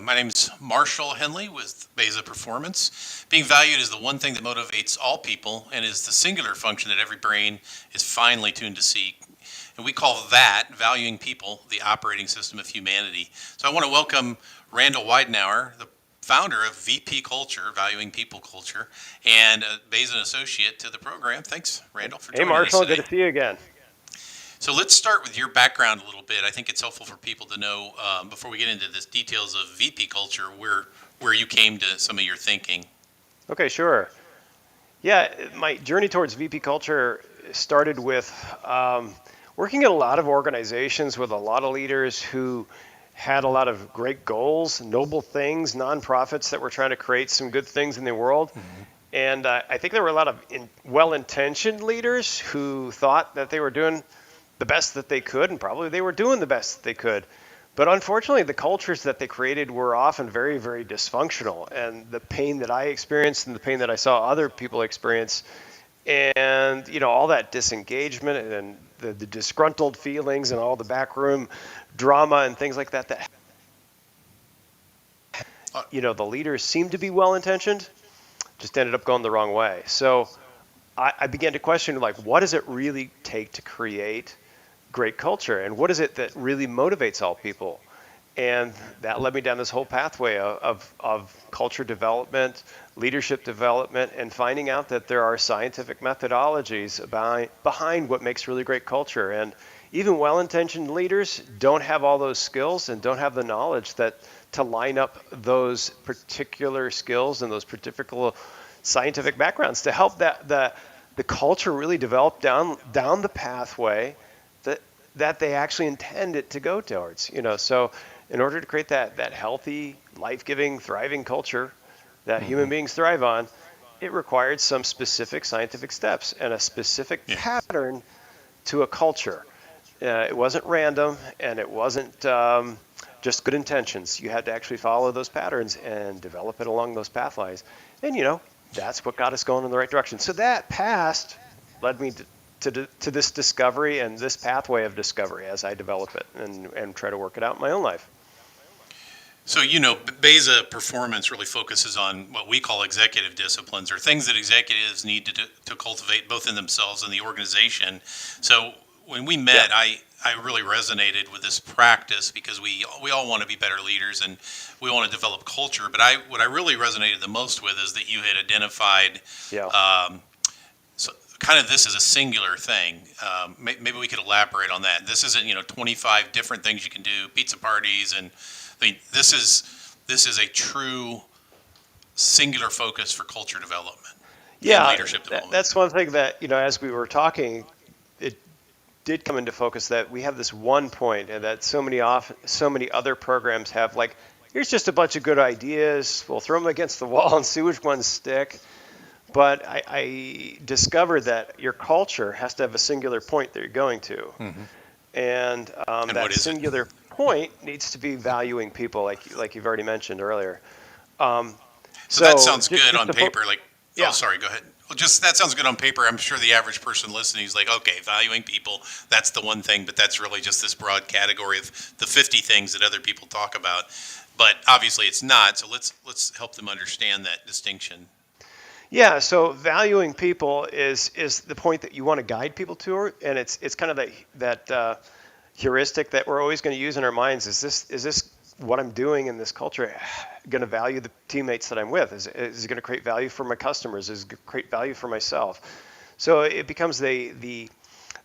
My name's Marshall Henley with Beza Performance. Being valued is the one thing that motivates all people and is the singular function that every brain is finely tuned to seek. And we call that, valuing people, the operating system of humanity. So I want to welcome Randall Weidenauer, the founder of VP Culture, Valuing People Culture, and a Beza associate to the program. Thanks, Randall, for Hey, joining us Marshall, today. good to see you again. So let's start with your background a little bit. I think it's helpful for people to know, before we get into the details of VP culture, where you came to some of your thinking. Okay, sure. Yeah, my journey towards VP culture started with working at a lot of organizations with a lot of leaders who had a lot of great goals, noble things, nonprofits that were trying to create some good things in the world. And I think there were a lot of well-intentioned leaders who thought that they were doing the best that they could, and probably they were doing the best that they could. But unfortunately, the cultures that they created were often very, very dysfunctional. And the pain that I experienced and the pain that I saw other people experience, and all that disengagement and the disgruntled feelings and all the backroom drama and things like that, the leaders seemed to be well-intentioned, just ended up going the wrong way. So I began to question, like, what does it really take to create great culture, and what is it that really motivates all people? And that led me down this whole pathway of culture development, leadership development, and finding out that there are scientific methodologies behind what makes really great culture. And even well-intentioned leaders don't have all those skills and don't have the knowledge that to line up those particular skills and those particular scientific backgrounds to help the culture really develop down the pathway that they actually intend it to go towards. So in order to create that healthy, life-giving, thriving culture that human beings thrive on, it required some specific scientific steps and a specific pattern to a culture. It wasn't random, and it wasn't just good intentions. You had to actually follow those patterns and develop it along those pathways. And that's what got us going in the right direction. So that past led me to this discovery and this pathway of discovery as I develop it and try to work it out in my own life. So, Beza Performance really focuses on what we call executive disciplines, or things that executives need to cultivate both in themselves and the organization. So when we met, I really resonated with this practice because we all want to be better leaders and we want to develop culture. But what I really resonated the most with is that you had identified kind of this is a singular thing. Maybe we could elaborate on that. This isn't 25 different things you can do, pizza parties, and this is a true singular focus for culture development. Yeah, and leadership development. That's one thing that as we were talking, it did come into focus that we have this one point, and that so many other programs have. Like, here's just a bunch of good ideas. We'll throw them against the wall and see which ones stick. But I discovered that your culture has to have a singular point that you're going to. And that singular point needs to be valuing people, like you've already mentioned earlier. So that sounds good on paper. Yeah. Oh, sorry, go ahead. Well, that sounds good on paper. I'm sure the average person listening is like, okay, valuing people, that's the one thing, but that's really just this broad category of the 50 things that other people talk about. But obviously it's not, so let's help them understand that distinction. Yeah, so valuing people is the point that you want to guide people to, and it's kind of that heuristic that we're always going to use in our minds. Is this what I'm doing in this culture going to value the teammates that I'm with? Is it going to create value for my customers? Is it going to create value for myself? So it becomes the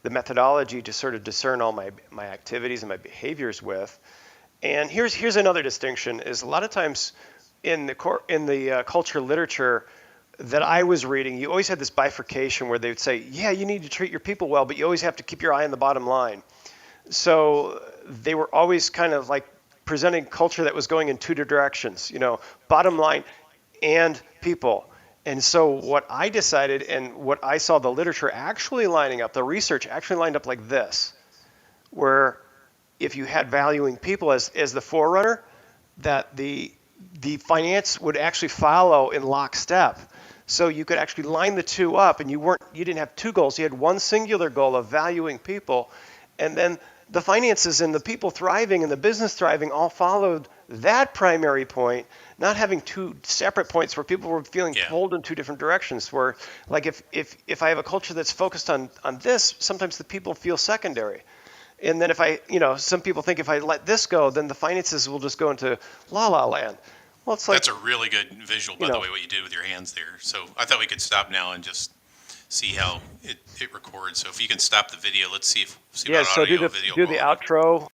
methodology to sort of discern all my activities and my behaviors with. And here's another distinction: is a lot of times in the culture literature that I was reading, you always had this bifurcation where they would say, yeah, you need to treat your people well, but you always have to keep your eye on the bottom line. So they were always kind of like presenting culture that was going in two directions, bottom line and people. And so what I decided, and what I saw the literature actually lining up, the research actually lined up like this, where if you had valuing people as the forerunner, that the finance would actually follow in lockstep. So you could actually line the two up, and you didn't have two goals. You had one singular goal of valuing people, and then the finances and the people thriving and the business thriving all followed that primary point, not having two separate points where people were feeling Yeah. pulled in two different directions. Where, like, if I have a culture that's focused on this, sometimes the people feel secondary. And then if I, some people think if I let this go, then the finances will just go into la la land. Well, it's like, That's a really good visual, you by the know, way, what you did with your hands there. So I thought we could stop now and just see how it records. So if you can stop the video, let's see yeah. about So audio, video do the quality. outro